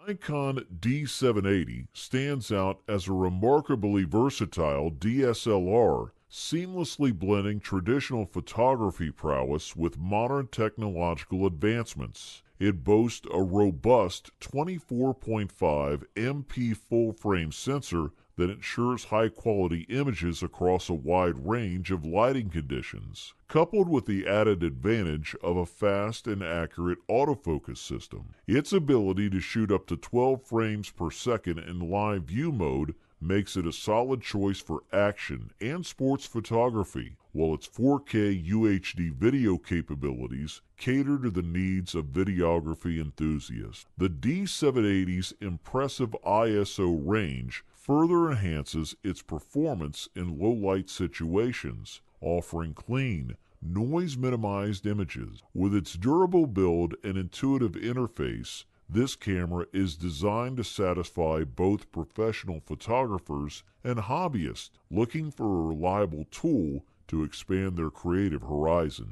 Nikon D780 stands out as a remarkably versatile DSLR, seamlessly blending traditional photography prowess with modern technological advancements. It boasts a robust 24.5 MP full-frame sensor that ensures high-quality images across a wide range of lighting conditions, coupled with the added advantage of a fast and accurate autofocus system. Its ability to shoot up to 12 frames per second in live view mode makes it a solid choice for action and sports photography, while its 4K UHD video capabilities cater to the needs of videography enthusiasts. The D780's impressive ISO range further enhances its performance in low-light situations, offering clean, noise-minimized images. With its durable build and intuitive interface, this camera is designed to satisfy both professional photographers and hobbyists looking for a reliable tool to expand their creative horizons.